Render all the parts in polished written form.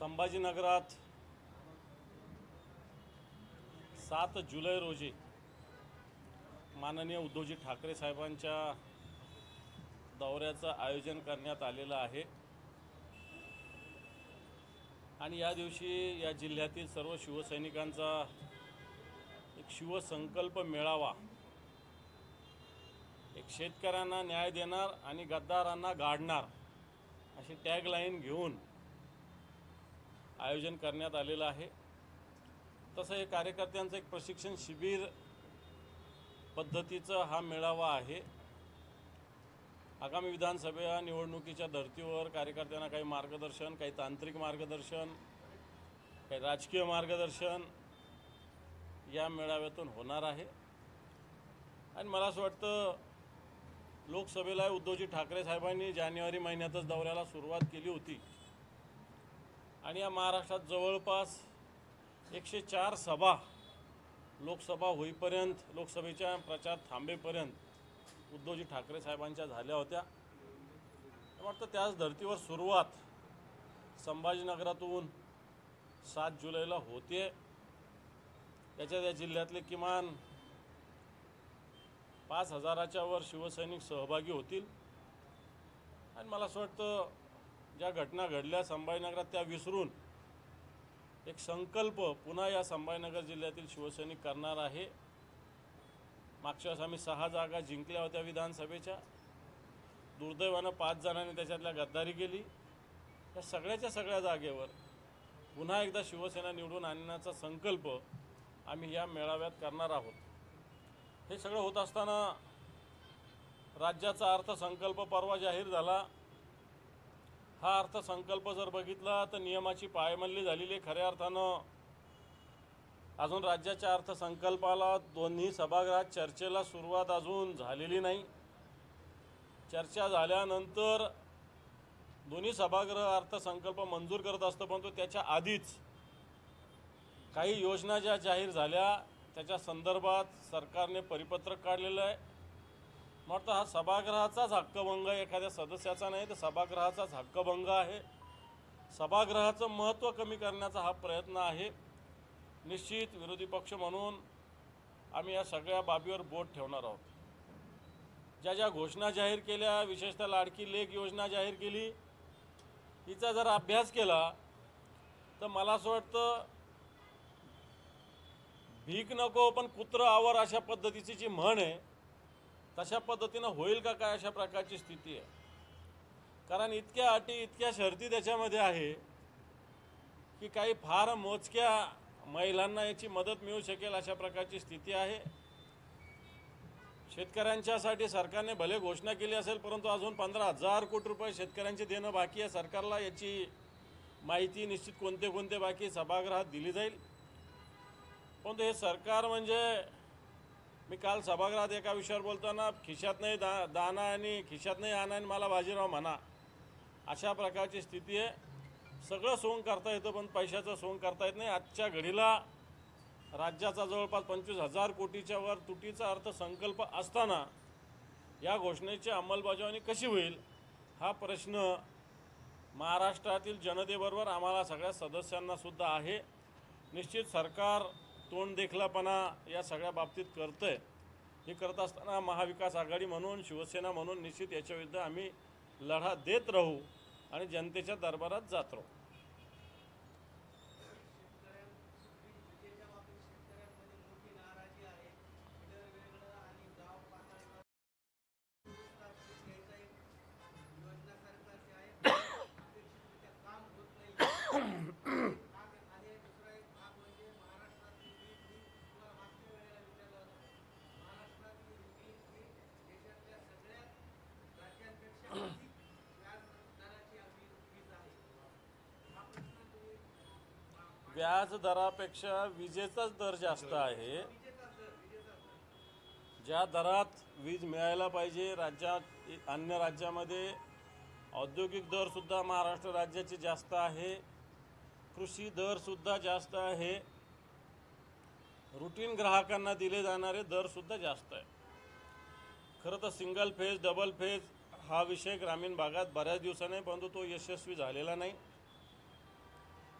संभाजीनगरात 7 जुलै रोजी माननीय उद्धवजी ठाकरे साहेबांच्या दौऱ्याचं आयोजन करण्यात आलेलं आहे आणि या दिवशी या जिल्ह्यातील सर्व शिवसैनिकांचा एक शिवसंकल्प मेळावा, एक शेतकऱ्यांना न्याय देणार आणि गद्दारांना गाडणार अशी टॅगलाईन घेऊन आयोजन करण्यात आलेलं आहे। तसं हे कार्यकर्त्यांचं एक प्रशिक्षण शिबिर पद्धतीचा हा मेळावा आहे। आगामी विधानसभा निवडणुकीच्या धर्तीवर कार्यकर्त्यांना काही मार्गदर्शन, काही तांत्रिक मार्गदर्शन, काही राजकीय मार्गदर्शन या मेळाव्यातून होणार आहे। आणि मला असं वाटतं लोकसभेला उद्धवजी ठाकरे साहेबांनी जानेवारी महिन्यातच दौऱ्याला सुरुवात केली होती आणि या महाराष्ट्रात जवळपास 104 सभा लोकसभा होईपर्यंत, लोकसभेच्या प्रचार थांबेपर्यंत उद्धवजी ठाकरे साहेबांच्या झाल्या होत्या। वाटतं त्याच धर्तीवर सुरुवात संभाजीनगरातून 7 जुलैला होते। त्याच्यात या जिल्ह्यातले किमान 5000च्या वर शिवसैनिक सहभागी होतील आणि मला असं वाटतं ज्या घटना घडल्या संभाजीनगरात त्या विसरून एक संकल्प पुन्हा या संभाजीनगर जिल्ह्यातील शिवसैनिक करणार आहे। मागच्या वेळेस आम्ही 6 जागा जिंकल्या होत्या विधानसभेच्या, दुर्दैवानं 5 जणांनी त्याच्यातल्या गद्दारी केली। या सगळ्या जागेवर पुन्हा एकदा शिवसेना निवडून आणण्याचा संकल्प आम्ही या मेळाव्यात करणार आहोत। हे सगळं होत असताना राज्याचा अर्थसंकल्प परवा जाहीर झाला। हा अर्थसंकल्प जर बघितला तर नियमाची पायमल्ली झालेली, खऱ्या अर्थानं अजून राज्याच्या अर्थसंकल्पाला दोन्ही सभागृहात चर्चेला सुरुवात अजून झालेली नाही। चर्चा झाल्यानंतर दोन्ही सभागृह अर्थसंकल्प मंजूर करत असतं, परंतु त्याच्या आधीच काही योजना ज्या जाहीर झाल्या त्याच्या संदर्भात सरकारने परिपत्रक काढलेलं आहे। म्हणतं हा सभागृहाचाच हक्कभंग, एखाद्या सदस्याचा नाही तर सभागृहाचाच हक्कभंग आहे। सभागृहाचं महत्त्व कमी करण्याचा हा प्रयत्न आहे। निश्चित विरोधी पक्ष म्हणून आम्ही या सगळ्या बाबीवर बोट ठेवणार आहोत। ज्या ज्या घोषणा जाहीर केल्या, विशेषतः लाडकी लेक योजना जाहीर केली, तिचा जर अभ्यास केला तर मला असं वाटतं भीक नको पण कुत्रं आवर अशा पद्धतीची जी म्हण आहे तशा पद्धतीनं होईल का काय अशा प्रकारची स्थिती आहे। कारण इतक्या अटी, इतक्या शर्ती त्याच्यामध्ये आहे की काही फार मोजक्या महिलांना याची मदत मिळू शकेल अशा प्रकारची स्थिती आहे। शेतकऱ्यांच्यासाठी सरकारने भले घोषणा केली असेल, परंतु अजून 15,000 कोटी रुपये शेतकऱ्यांचे देणं बाकी आहे सरकारला। याची माहिती निश्चित कोणते कोणते बाकी सभागृहात दिली जाईल। परंतु हे सरकार म्हणजे, मी काल सभागृहात एका विषयावर बोलताना खिशात नाही दाना आणि खिशात नाही आणा आणि मला बाजीराव म्हणा अशा प्रकारची स्थिती आहे। सगळं सोंग करता येतं पण पैशाचं सोंग करता येत नाही। आजच्या घडीला राज्याचा जवळपास 25,000 कोटीच्या वर तुटीचा अर्थसंकल्प असताना या घोषणेची अंमलबजावणी कशी होईल हा प्रश्न महाराष्ट्रातील जनतेबरोबर आम्हाला सगळ्या सदस्यांनासुद्धा आहे। निश्चित सरकार तोंड देखलापणा या सगळ्या बाबतीत करतंय। हे करत असताना महाविकास आघाडी म्हणून, शिवसेना म्हणून निश्चित याच्या विरुद्ध आम्ही लढा देत राहू आणि जनतेच्या दरबारात जात राहू। व्याज दरापेक्षा विजेचाच दर जास्त आहे। ज्या दरात वीज मिळायला पाहिजे राज्यात, अन्य राज्यामध्ये औद्योगिक दरसुद्धा महाराष्ट्र राज्याचे जास्त आहे, कृषी दरसुद्धा जास्त आहे, रूटीन ग्राहकांना दिले जाणारे दरसुद्धा जास्त आहे। खरं तर सिंगल फेज, डबल फेज हा विषय ग्रामीण भागात बऱ्याच दिवसांनी, परंतु तो यशस्वी झालेला नाही।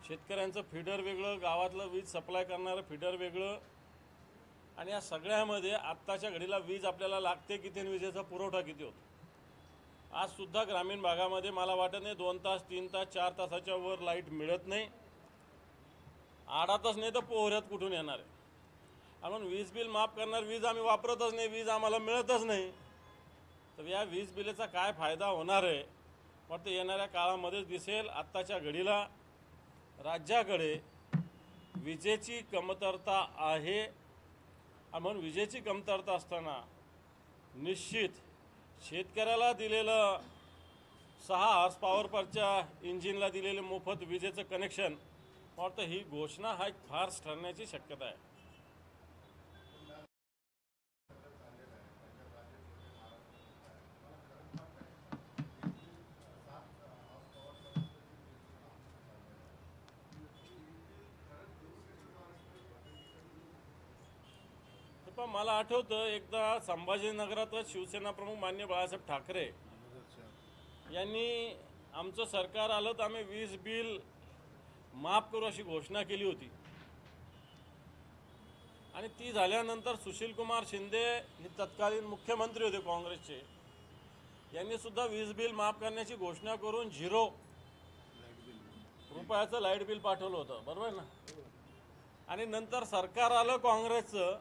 शेतकऱ्यांचं फीडर वेगळं, गावातलं वीज सप्लाय करणारं फीडर वेगळं, आणि या सगळ्यामध्ये आत्ताच्या घडीला वीज आपल्याला लागते किती आणि विजेचा पुरवठा किती होतो. आजसुद्धा ग्रामीण भागामध्ये मला वाटत नाही 2 तास 3 तास 4 तासाच्या वर लाईट मिळत नाही. 8 तास नाही तर पोहऱ्यात कुठून येणार आहे. म्हणून वीज बिल माफ करणार, वीज आम्ही वापरतच नाही, वीज आम्हाला मिळतच नाही. तर या वीज बिलेचा काय फायदा होणार आहे वाटतं येणाऱ्या काळामध्येच दिसेल. आत्ताच्या घडीला राज्याकडे विजेची कमतरता आहे. म्हणून विजेची कमतरता असताना निश्चित शेतकऱ्याला दिलेलं 6 हॉर्स पॉवरच्या इंजिनला दिलेले मोफत विजेचं कनेक्शन वाटतं ही घोषणा हा एक फार्स ठरण्याची शक्यता आहे. पण मला आठवतं एकदा संभाजीनगरातच शिवसेना प्रमुख माननीय बाळासाहेब ठाकरे यांनी आमचं सरकार आलं तर आम्ही वीज बिल माफ करू अशी घोषणा केली होती. आणि ती झाल्यानंतर सुशीलकुमार शिंदे हे तत्कालीन मुख्यमंत्री होते काँग्रेसचे, यांनी सुद्धा वीज बिल माफ करण्याची घोषणा करून 0 रुपयाचं लाईट बिल पाठवलं होतं, बरोबर ना. आणि नंतर सरकार आलं काँग्रेसचं,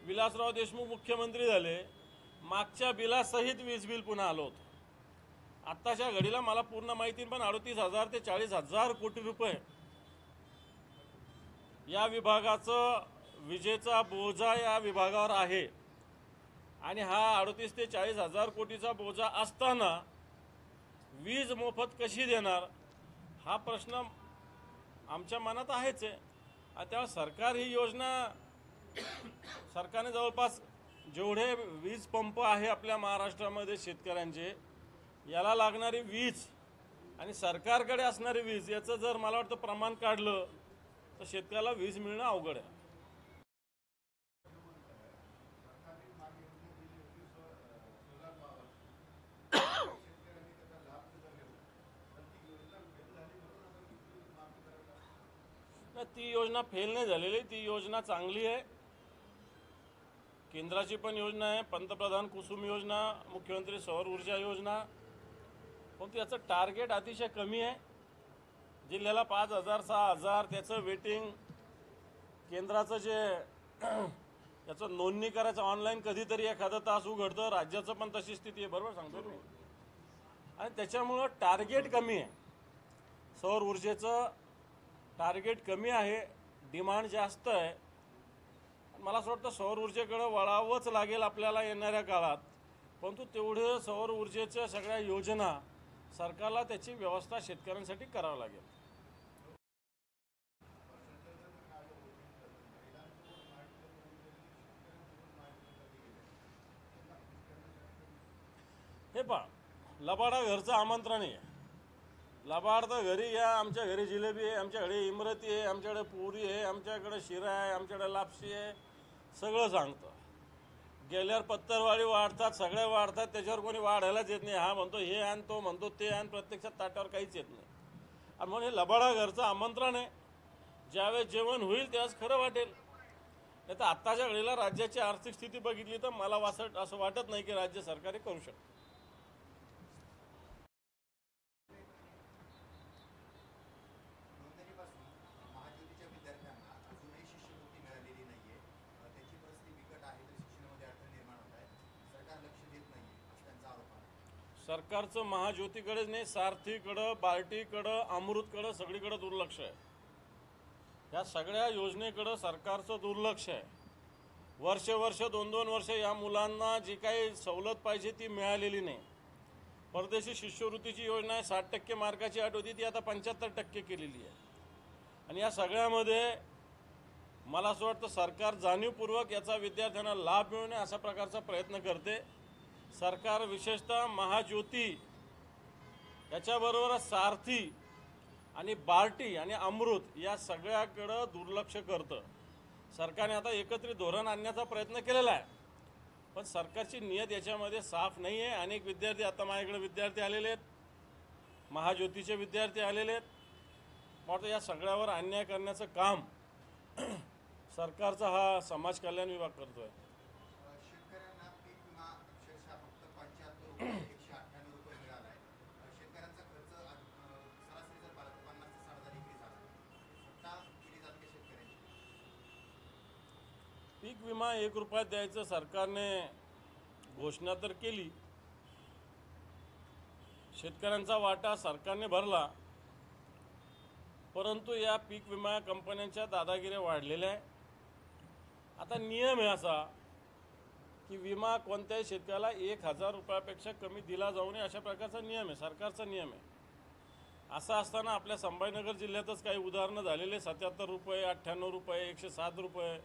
विलासराव देशमुख मुख्यमंत्री झाले, मागच्या बिलासहित वीज बिल पुन्हा आलं होतं. आत्ताच्या घडीला मला पूर्ण माहिती पण 38,000 ते 40,000 कोटी रुपये या विभागाचं विजेचा बोजा या विभागावर आहे. आणि हा 38 ते 40,000 कोटीचा बोजा असताना वीज मोफत कशी देणार हा प्रश्न आमच्या मनात आहेच आहे. त्यामुळे सरकार ही योजना सरकारने जवळपास जेवढे वीज पंप आहे आपल्या महाराष्ट्रामध्ये शेतकऱ्यांचे, याला लागणारी वीज आणि सरकारकडे असणारी वीज याचं जर मला वाटतं प्रमाण काढलं तर शेतकऱ्याला वीज मिळणं अवघड आहे. ती योजना फेल नाही झालेली, ती योजना चांगली आहे. केंद्राची पण योजना आहे, पंतप्रधान कुसुम योजना, मुख्यमंत्री सौर ऊर्जा योजना, पण याचं टार्गेट अतिशय कमी आहे. जिल्ह्याला 5,000 6,000 त्याचं वेटिंग, केंद्राचं जे याचं नोंदणी करायचं ऑनलाईन कधीतरी एखादा तास उघडतं, राज्याचं पण तशी स्थिती आहे, बरोबर सांगतो मी. आणि त्याच्यामुळं टार्गेट कमी आहे, सौर ऊर्जेचं टार्गेट कमी आहे, डिमांड जास्त आहे. मला असं वाटतं सौर ऊर्जेकडे वळावंच लागेल आपल्याला येणाऱ्या काळात. परंतु तेवढे सौर ऊर्जेच्या सगळ्या योजना सरकारला त्याची व्यवस्था शेतकऱ्यांसाठी करावं लागेल. हे पहा, लबाडा घरचं आमंत्रण आहे. लबाड तर घरी या, आमच्या घरी जिलेबी आहे, आमच्याकडे इमरती आहे, आमच्याकडे पुरी आहे, आमच्याकडे शिरा आहे, आमच्याकडे लापशी आहे, सगळं सांगतं. गेल्यावर पत्तरवाडी वाढतात, सगळ्या वाढतात, त्याच्यावर कोणी वाढायलाच येत नाही. हा म्हणतो हे आण, तो म्हणतो ते आण, प्रत्यक्षात ताटावर काहीच येत नाही. आणि म्हणून हे लबाडा घरचं आमंत्रण आहे. ज्यावेळेस जेवण होईल त्यावेळेस खरं वाटेल. नाही तर आत्ताच्या घडीला राज्याची आर्थिक स्थिती बघितली तर मला असं वाटत नाही की राज्य सरकार हे करू शकतं. सरकारचं महाज्योतीकडेच नाही, सारथीकडं, बार्टीकडं, अमृतकडं सगळीकडं दुर्लक्ष आहे. या सगळ्या योजनेकडं सरकारचं दुर्लक्ष आहे. वर्ष 2-2 वर्ष या मुलांना जी काही सवलत पाहिजे ती मिळालेली नाही. परदेशी शिष्यवृत्तीची योजना आहे, 60% मार्काची अट होती, ती आता 75% केलेली आहे. आणि या सगळ्यामध्ये मला असं वाटतं सरकार जाणीवपूर्वक याचा विद्यार्थ्यांना लाभ मिळवणे अशा प्रकारचा प्रयत्न करते. सरकार विशेषतः महाज्योती याच्याबरोबरच सारथी आणि बार्टी आणि अमृत या सगळ्याकडं दुर्लक्ष करतं. सरकारने आता एकत्रित धोरण आणण्याचा प्रयत्न केलेला आहे, पण सरकारची नियत याच्यामध्ये साफ नाही आहे. अनेक विद्यार्थी, आता माझ्याकडे विद्यार्थी आलेले आहेत, महाज्योतीचे विद्यार्थी आलेले आहेत, मग या सगळ्यावर अन्याय करण्याचं काम सरकारचा हा समाज कल्याण विभाग करतोय. शेतकऱ्यांना पीक विमा अक्षरशः फक्त 75 रुपये 198 रुपये मिळाला आहे. शेतकऱ्यांचा खर्च सरासरी जर पाहिला तर 50 ते 60 हजार एकरी झाला. सट्टा केली जाते का शेतकऱ्यांची? पीक विमा 1 रुपयात द्यायचं सरकारने घोषणा तर केली, शेतकऱ्यांचा वाटा सरकारने भरला, परंतु या पीक विमा कंपन्यांच्या दादागिऱ्या वाढलेल्या आहे. आता नियम आहे असा की विमा कोणत्याही शेतकऱ्याला 1000 रुपयापेक्षा कमी दिला जाऊ नये अशा प्रकारचा नियम आहे, सरकारचा नियम आहे. असं असताना आपल्या संभाजीनगर जिल्ह्यातच काही उदाहरणं झालेले 77 रुपये 98 रुपये 107 रुपये.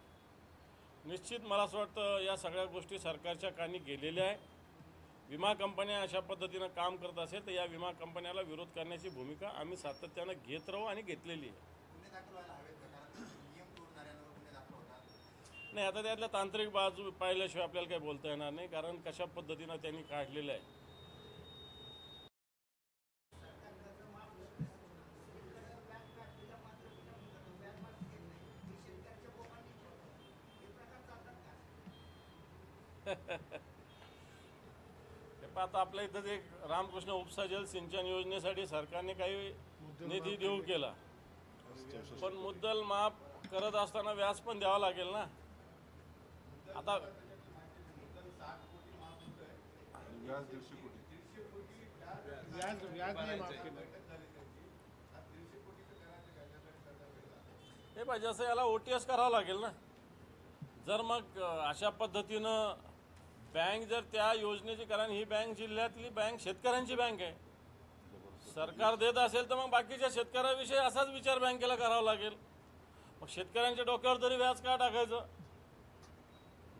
निश्चित मला असं वाटतं या सगळ्या गोष्टी सरकारच्या कानी गेलेल्या आहे. विमा कंपन्या अशा पद्धतीनं काम करत असेल तर या विमा कंपन्याला विरोध करण्याची भूमिका आम्ही सातत्यानं घेत राहू आणि घेतलेली आहे. गुन्हे दाखल व्हायला हवेत का? कारण नियम तोडणाऱ्यांवर गुन्हे दाखल होतात. नाही, आता त्यातल्या तांत्रिक बाजू पाहिल्याशिवाय आपल्याला काही बोलता येणार नाही, कारण कशा पद्धतीनं त्यांनी काढलेलं आहे. आता आपल्या इथं एक रामकृष्ण उपसा जल सिंचन योजनेसाठी सरकारने काही निधी देऊ केला, पण मुद्दल माफ करत असताना व्याज पण द्यावं लागेल ना. आता व्याज 150 कोटी हे पाहिजे असं याला OTS करावं लागेल ना. जर मग अशा पद्धतीनं बँक जर त्या योजनेची, कारण ही बँक जिल्ह्यातली बँक शेतकऱ्यांची बँक आहे, सरकार देत असेल तर मग बाकीच्या शेतकऱ्याविषयी असाच विचार बँकेला करावा लागेल. मग शेतकऱ्यांच्या डोक्यावर तरी व्याज का टाकायचं?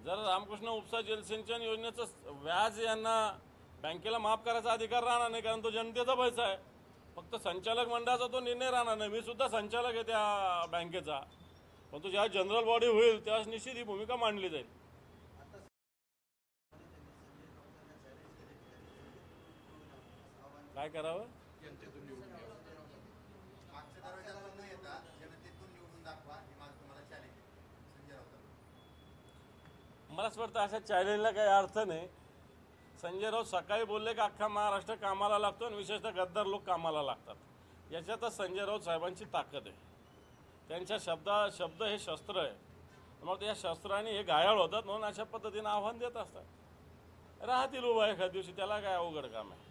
जर रामकृष्ण उपसा जलसिंचन योजनेचं व्याज यांना बँकेला माफ करायचा अधिकार राहणार नाही, कारण तो जनतेचा पैसा आहे. फक्त संचालक मंडळाचा तो निर्णय राहणार नाही. मी सुद्धा संचालक आहे त्या बँकेचा, पण तो जेव्हा जनरल बॉडी होईल तेव्हा निश्चित ही भूमिका मांडली जाईल. काय करावं? मागच्या दरवाजातून न येता जनतेतून निवडून दाखवा ही माझं तुम्हाला चॅलेंज आहे. संजय राऊत. मला असं वाटतं अशा चॅलेंजला काही अर्थ नाही. संजय राऊत सकाळी बोलले की अख्खा महाराष्ट्र कामाला लागतो आणि विशेषतः गद्दार लोक कामाला लागतात. याच्यातच संजय राऊत साहेबांची ताकद आहे. त्यांच्या शब्द हे शस्त्र आहे. मग त्या शस्त्राने हे घायाळ होतात, म्हणून अशा पद्धतीनं आव्हान देत असतात. राहतील उभा एखाद्या दिवशी, त्याला काय अवघड काम आहे.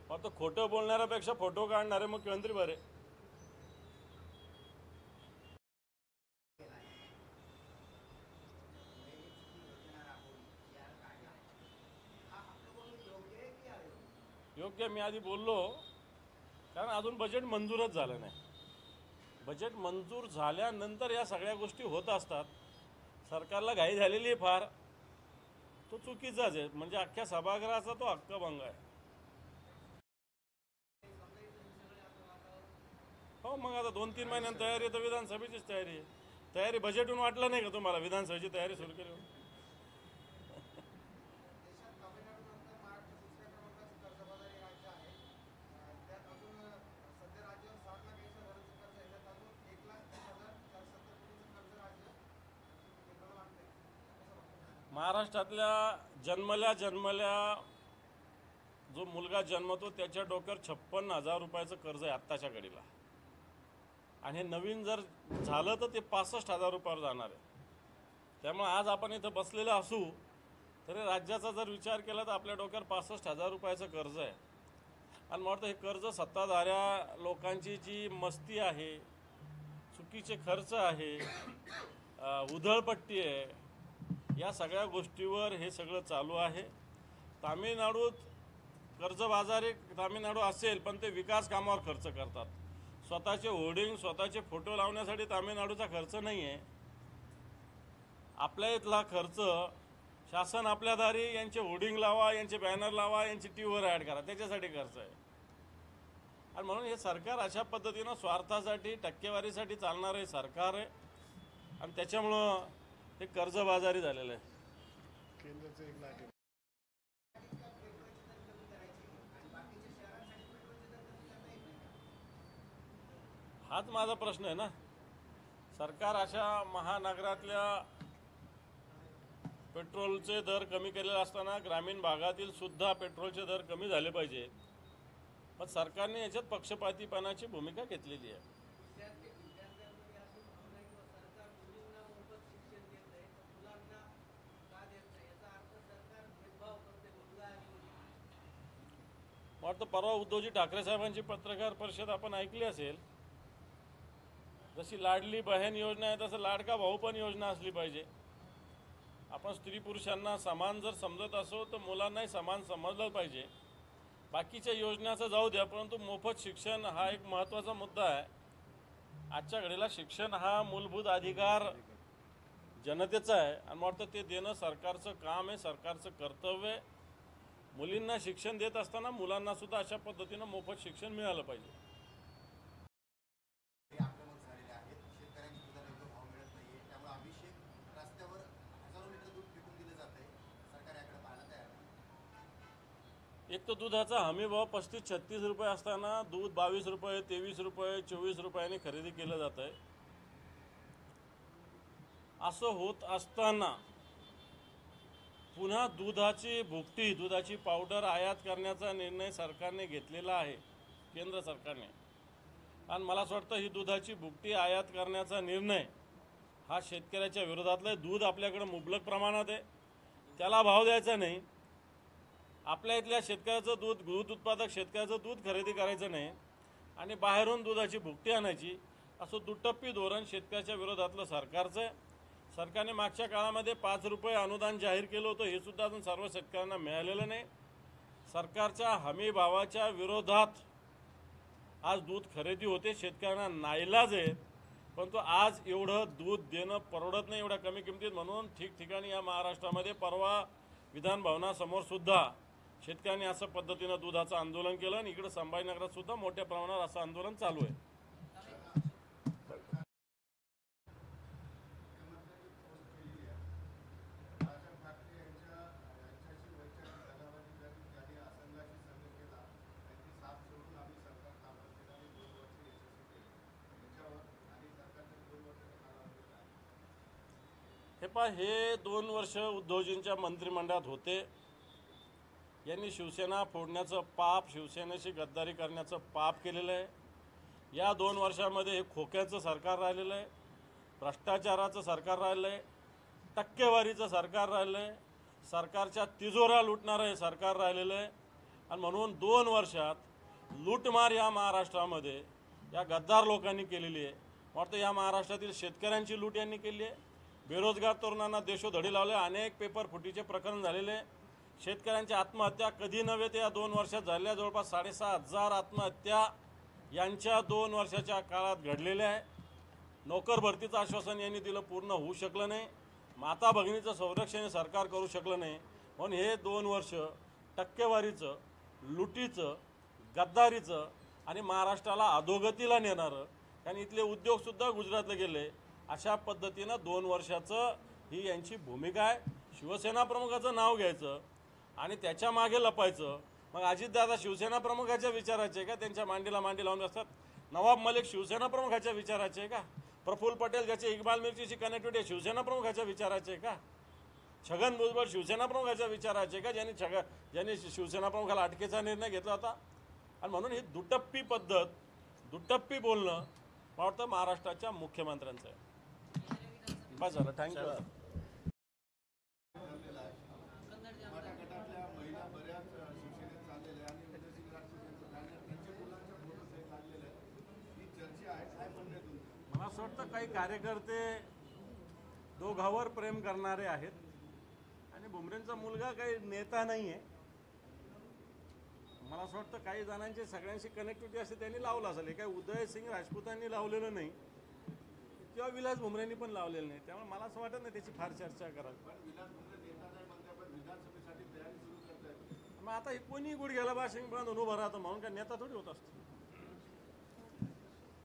मग तो खोटं बोलणाऱ्यापेक्षा फोटो काढणारे मुख्यमंत्री बरे. योग्य, मी आधी बोललो, कारण अजून बजेट मंजूरच झालं नाही. बजेट मंजूर झाल्यानंतर या सगळ्या गोष्टी होत असतात. सरकारला घाई झालेली आहे फार, तो चुकीचाच आहे. म्हणजे अख्ख्या सभागृहाचा तो हक्कभंग आहे. हो, मग आता 2-3 महिन्यांत तयारी आहे तर विधानसभेचीच तयारी आहे. तयारी बजेटहून वाटलं नाही का तुम्हाला? विधानसभेची तयारी सुरू केली. महाराष्ट्रातल्या जन्मल्या जो मुलगा जन्मतो त्याच्या डोक्यावर 56,000 रुपयाचं कर्ज आहे आत्ताच्या घडीला, आणि हे नवीन जर झालं तर ते 65,000 रुपयावर जाणार आहे. त्यामुळे आज आपण इथं बसलेलं असू तरी राज्याचा जर विचार केला तर आपल्या डोक्यावर 65,000 रुपयाचं कर्ज आहे. आणि मला वाटतं हे कर्ज सत्ताधाऱ्या लोकांची जी मस्ती आहे, चुकीचे खर्च आहे, उधळपट्टी आहे, या सगळ्या गोष्टीवर हे सगळं चालू आहे. तामिळनाडूत कर्जबाजारी तामिळनाडू असेल, पण ते विकास कामावर खर्च करतात. स्वतःचे होर्डिंग, स्वतःचे फोटो लावण्यासाठी तामिळनाडूचा खर्च नाही आहे. आपल्या इथला खर्च शासन आपल्या दारी यांचे होर्डिंग लावा, यांचे बॅनर लावा, यांची टीव्हीवर ॲड करा, त्याच्यासाठी खर्च आहे. आणि म्हणून हे सरकार अशा पद्धतीनं स्वार्थासाठी, टक्केवारीसाठी चालणारं हे सरकार आहे, आणि त्याच्यामुळं हे कर्जबाजारी झालेलं आहे. केंद्राचं 1 लाख आहे. हाच माझा प्रश्न आहे ना. सरकार अशा महानगरातल्या पेट्रोलचे दर कमी केलेले असताना ग्रामीण भागातील सुद्धा पेट्रोलचे दर कमी झाले पाहिजे, पण सरकारने याच्यात पक्षपातीपणाची भूमिका घेतलेली आहे. मला वाटतं परवा उद्धवजी ठाकरे साहेबांची पत्रकार परिषद आपण ऐकली असेल. जशी लाडली बहीण योजना आहे तसं लाडका भाऊ पण योजना असली पाहिजे. आपण स्त्री पुरुषांना समान जर समजत असो तर मुलांनाही समान समजलं पाहिजे. बाकीच्या योजनाचं जाऊ द्या, परंतु मोफत शिक्षण हा एक महत्त्वाचा मुद्दा आहे. आजच्या घडीला शिक्षण हा मूलभूत अधिकार जनतेचा आहे आणि मला वाटतं ते देणं सरकारचं काम आहे, सरकारचं कर्तव्य आहे. मुलींना शिक्षण देत असताना मुलांना सुद्धा अशा पद्धतीनं मोफत शिक्षण मिळालं पाहिजे. आक्रमक झालेले आहेत. शेतकऱ्यांच्या दुधाला योग्य भाव मिळत नाहीये, त्यामुळे अभिषेक रस्त्यावर हजारो लिटर दूध फेकून दिलं जात आहे. सरकार याकडे पाहायला तयार नाही. एक तर दुधाचा हमी भाव 35-36 रुपये असताना दूध 22 रुपये, 23 रुपये, 24 रुपयांनी खरेदी केलं जात आहे. असं होत असताना पुन्हा दुधाची भुकटी, दुधाची पावडर आयात करण्याचा निर्णय सरकारने घेतलेला आहे, केंद्र सरकारने. आणि मला असं वाटतं ही दुधाची भुकटी आयात करण्याचा निर्णय हा शेतकऱ्याच्या विरोधातला आहे. दूध आपल्याकडे मुबलक प्रमाणात आहे, त्याला भाव द्यायचा नाही. आपल्या इथल्या शेतकऱ्याचं दूध उत्पादक शेतकऱ्याचं दूध खरेदी करायचं नाही आणि बाहेरून दुधाची भुकटी आणायची, असं दुटप्पी धोरण शेतकऱ्याच्या विरोधातलं सरकारचं आहे. सरकारने मागच्या काळामध्ये 5 रुपये अनुदान जाहीर केलं होतं, हे सुद्धा अजून सर्व शेतकऱ्यांना मिळालेलं नाही. सरकारच्या हमी भावाच्या विरोधात आज दूध खरेदी होते. शेतकऱ्यांना नाईलाज आहे, परंतु आज एवढं दूध देणं परवडत नाही एवढ्या कमी किमतीत. म्हणून ठिकठिकाणी या महाराष्ट्रामध्ये परवा विधानभवनासमोर सुद्धा शेतकऱ्यांनी असं पद्धतीनं दुधाचं आंदोलन केलं आणि इकडं संभाजीनगरात सुद्धा मोठ्या प्रमाणावर असं आंदोलन चालू आहे. हे 2 वर्ष उद्धवजींच्या मंत्रिमंडळात होते. यांनी शिवसेना फोडण्याचं पाप, शिवसेनेशी गद्दारी करण्याचं पाप केलेलं आहे. या 2 वर्षामध्ये हे खोक्याचं सरकार राहिलेलं आहे, भ्रष्टाचाराचं सरकार राहिलं आहे, टक्केवारीचं सरकार राहिलं आहे, सरकारच्या तिजोऱ्या लुटणारं हे सरकार राहिलेलं आहे. आणि म्हणून 2 वर्षात लूटमार या महाराष्ट्रामध्ये या गद्दार लोकांनी केलेली आहे. वाटतं या महाराष्ट्रातील शेतकऱ्यांची लूट यांनी केली आहे. बेरोजगार तरुणांना देशोधडी लावले, अनेक पेपर फुटीचे प्रकरण झालेले. शेतकऱ्यांच्या आत्महत्या कधी नव्हे ते या 2 वर्षात झालेल्या जवळपास 6,500 आत्महत्या यांच्या 2 वर्षाच्या काळात घडलेल्या आहे. नोकर भरतीचं आश्वासन यांनी दिलं, पूर्ण होऊ शकलं नाही. माता भगिनीचं संरक्षण सरकार करू शकलं नाही. म्हणून हे 2 वर्ष टक्केवारीचं, लुटीचं, गद्दारीचं आणि महाराष्ट्राला अधोगतीला नेणारं, कारण इथले उद्योगसुद्धा गुजरातला गेले. अशा पद्धतीनं 2 वर्षाचं ही यांची भूमिका आहे. शिवसेना प्रमुखाचं नाव घ्यायचं आणि त्याच्या मागे लपायचं. मग अजितदादा शिवसेना प्रमुखाच्या विचाराचे का? त्यांच्या मांडीला मांडी लावून असतात. नवाब मलिक शिवसेना प्रमुखाच्या विचाराचे का? प्रफुल्ल पटेल ज्याचे इक्बाल मिर्चीची कनेक्टिव्हिटी शिवसेना प्रमुखाच्या विचाराचे का? छगन भुजबळ शिवसेना प्रमुखाच्या विचाराचे का? ज्यांनी शिवसेना प्रमुखाला अटकेचा निर्णय घेतला होता. आणि म्हणून ही दुटप्पी पद्धत, दुटप्पी बोलणं मला वाटतं महाराष्ट्राच्या मुख्यमंत्र्यांचं आहे. बस झालं, थँक्यू. मला असं वाटतं काही कार्यकर्ते दोघांवर प्रेम करणारे आहेत आणि भुमरेंचा मुलगा काही नेता नाही आहे. मला असं वाटतं काही जणांची सगळ्यांशी कनेक्टिव्हिटी असते, त्यांनी लावलं असेल. काही उदयसिंग राजपूतांनी लावलेलं नाही किंवा विलास भुमरेंनी पण लावलेलं नाही. त्यामुळे मला असं वाटत नाही त्याची फार चर्चा करावी. मग आता कोणी गुडघ्याला बाशिंग बांधून उभं राहतं म्हणून काय नेता थोडी होत असतो.